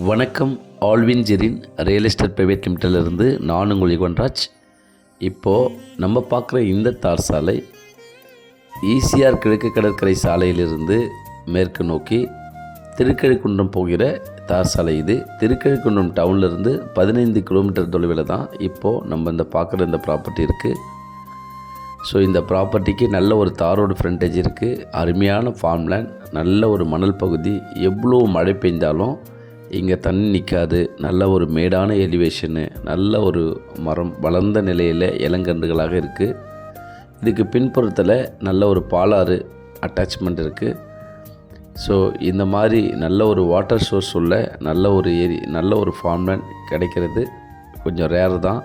வணக்கம். Alvin Jerin real estate private லிமிட்டடிலிருந்து நான் உங்கள் யுவன்ராஜ். இப்போது நம்ம பார்க்குற இந்த தார் சாலை ஈசிஆர் கிழக்கு கடற்கரை சாலையிலிருந்து மேற்கு நோக்கி திருக்கழிக்குன்றம் போகிற தார் சாலை. இது திருக்கழிக்குன்றம் டவுன்லேருந்து 15 கிலோமீட்டர் தொலைவில் தான் இப்போது நம்ம இந்த பார்க்குற இந்த ப்ராப்பர்ட்டி இருக்குது. ஸோ இந்த ப்ராப்பர்ட்டிக்கு நல்ல ஒரு தாரோடு ஃப்ரண்டேஜ் இருக்குது. அருமையான ஃபார்ம்லேண்ட், நல்ல ஒரு மணல் பகுதி. எவ்வளோ மழை பெஞ்சாலும் இங்கே தண்ணி நிற்காது. நல்ல ஒரு மேடான எலிவேஷனு, நல்ல ஒரு மரம் வளர்ந்த நிலையில் இளங்கன்றுகளாக இருக்குது. இதுக்கு பின்புறத்தில் நல்ல ஒரு பாலாறு அட்டாச்மெண்ட் இருக்குது. ஸோ இந்த மாதிரி நல்ல ஒரு வாட்டர் சோர்ஸ் உள்ள நல்ல ஒரு ஃபார்ம்லேண்ட் கிடைக்கிறது கொஞ்சம் ரேர் தான்.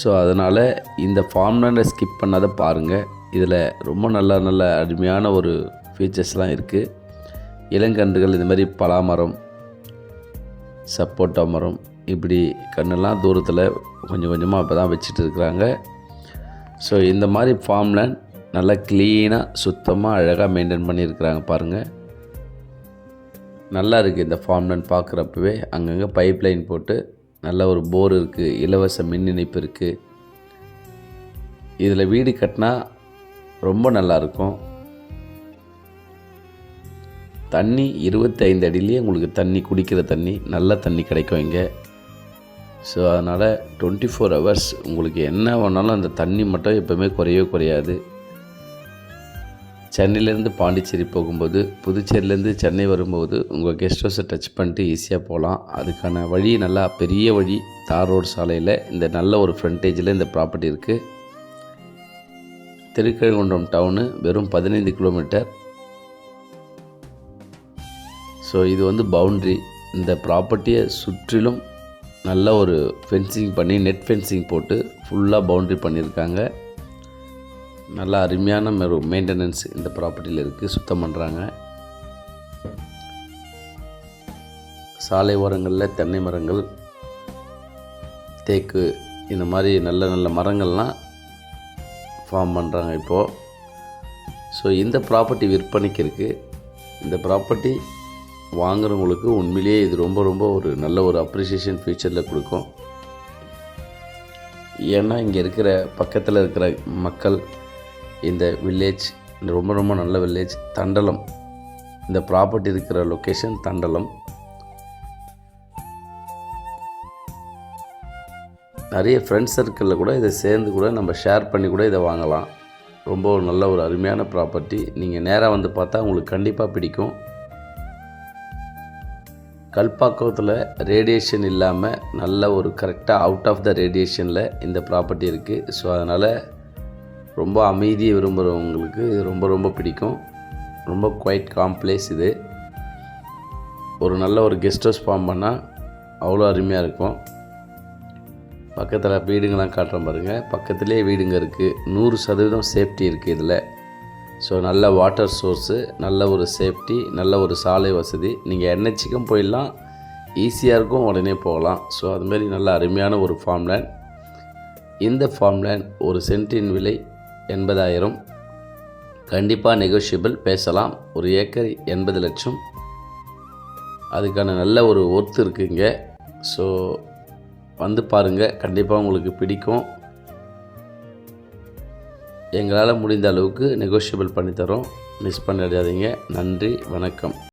ஸோ அதனால் இந்த ஃபார்ம்லேண்டை ஸ்கிப் பண்ணாத பாருங்கள். இதில் ரொம்ப நல்ல அருமையான ஒரு ஃபீச்சர்ஸ்லாம் இருக்குது. இளங்கன்றுகள் இந்த மாதிரி பலாமரம், சப்போட்டா மரம், இப்படி கண்ணெல்லாம் தூரத்தில் கொஞ்சம் கொஞ்சமாக இப்போ தான் வச்சுட்டு இருக்கிறாங்க. ஸோ இந்த மாதிரி ஃபார்ம்லேண்ட் நல்லா க்ளீனாக சுத்தமாக அழகாக மெயின்டைன் பண்ணியிருக்கிறாங்க பாருங்கள். நல்லா இருக்குது இந்த ஃபார்ம்லேண்ட் பார்க்குறப்பவே. அங்கங்கே பைப் லைன் போட்டு நல்ல ஒரு போர் இருக்குது, இலவச மின் இணைப்பு இருக்குது. இதில் வீடு கட்டினா ரொம்ப நல்லாயிருக்கும். தண்ணி 25 அடியிலே உங்களுக்கு தண்ணி, குடிக்கிற தண்ணி, நல்ல தண்ணி கிடைக்கும் இங்கே. ஸோ அதனால் 24 ஹவர்ஸ் உங்களுக்கு என்ன வேணாலும் அந்த தண்ணி மட்டும் எப்போவுமே குறையாது. சென்னையிலேருந்து பாண்டிச்சேரி போகும்போது, புதுச்சேரியிலேருந்து சென்னை வரும்போது உங்கள் கெஸ்ட் ஹவுஸை டச் பண்ணிட்டு ஈஸியாக போகலாம். அதுக்கான வழி நல்லா பெரிய வழி, தார் ரோடு சாலையில் இந்த நல்ல ஒரு ஃப்ரண்டேஜில் இந்த ப்ராப்பர்ட்டி இருக்குது. திருக்கழிக்குன்றம் டவுனு வெறும் 15 கிலோமீட்டர். ஸோ இது வந்து பவுண்ட்ரி. இந்த ப்ராப்பர்ட்டியை சுற்றிலும் நல்ல ஒரு ஃபென்சிங் பண்ணி, நெட் ஃபென்சிங் போட்டு ஃபுல்லாக பவுண்ட்ரி பண்ணியிருக்காங்க. நல்ல அருமையான மெயின்டெனன்ஸ் இந்த ப்ராப்பர்ட்டியில் இருக்குது. சுத்தம் பண்ணுறாங்க. சாலை ஓரங்களில் தென்னை மரங்கள், தேக்கு, இந்த மாதிரி நல்ல மரங்கள்லாம் ஃபார்ம் பண்ணுறாங்க இப்போது. ஸோ இந்த ப்ராப்பர்ட்டி விற்பனைக்கு இருக்குது. இந்த ப்ராப்பர்ட்டி வாங்குறவங்களுக்கு உண்மையிலேயே இது ரொம்ப ஒரு நல்ல ஒரு அப்ரிசியேஷன் ஃபியூச்சரில் கொடுக்கும். ஏன்னா இங்கே இருக்கிற பக்கத்தில் இருக்கிற மக்கள், இந்த வில்லேஜ் ரொம்ப நல்ல வில்லேஜ். தண்டலம், இந்த ப்ராப்பர்ட்டி இருக்கிற லொக்கேஷன் தண்டலம். நிறைய ஃப்ரெண்ட்ஸ் சர்க்கிளில் கூட இதை சேர்ந்து கூட நம்ம ஷேர் பண்ணி கூட இதை வாங்கலாம். ரொம்ப நல்ல ஒரு அருமையான ப்ராப்பர்ட்டி. நீங்கள் நேராக வந்து பார்த்தா உங்களுக்கு கண்டிப்பாக பிடிக்கும். கல்பாக்கத்தில் ரேடியேஷன் இல்லாமல் நல்ல ஒரு கரெக்டாக அவுட் ஆஃப் த ரேடியேஷனில் இந்த ப்ராப்பர்ட்டி இருக்குது. ஸோ அதனால் ரொம்ப அமைதியை விரும்புகிறவங்களுக்கு இது ரொம்ப பிடிக்கும். ரொம்ப குவைட் காம் பிளேஸ் இது. ஒரு நல்ல ஒரு கெஸ்ட் ஹவுஸ் ஃபார்ம் பண்ணால் அவ்வளோ அருமையாக இருக்கும். பக்கத்தில் வீடுங்கள்லாம் காட்டுறேன் பாருங்கள். பக்கத்துலேயே வீடுங்க இருக்குது. 100% சேஃப்டி இருக்குது இதில். ஸோ நல்ல வாட்டர் சோர்ஸு, நல்ல ஒரு சேஃப்டி, நல்ல ஒரு சாலை வசதி. நீங்கள் NHக்கும் போயிடலாம், ஈஸியாக இருக்கும், உடனே போகலாம். ஸோ அதுமாரி நல்ல அருமையான ஒரு ஃபார்ம்லேண்ட். இந்த ஃபார்ம்லேண்ட் ஒரு சென்ட்டின் விலை 80,000. கண்டிப்பாக நெகோஷியபிள், பேசலாம். ஒரு ஏக்கர் 80 லட்சம். அதுக்கான நல்ல ஒரு ஒர்த்து இருக்குங்க. ஸோ வந்து பாருங்கள், கண்டிப்பாக உங்களுக்கு பிடிக்கும். எங்களால் முடிந்த அளவுக்கு நெகோஷியபிள் பண்ணித்தரோம். மிஸ் பண்ணிடாதீங்க. நன்றி, வணக்கம்.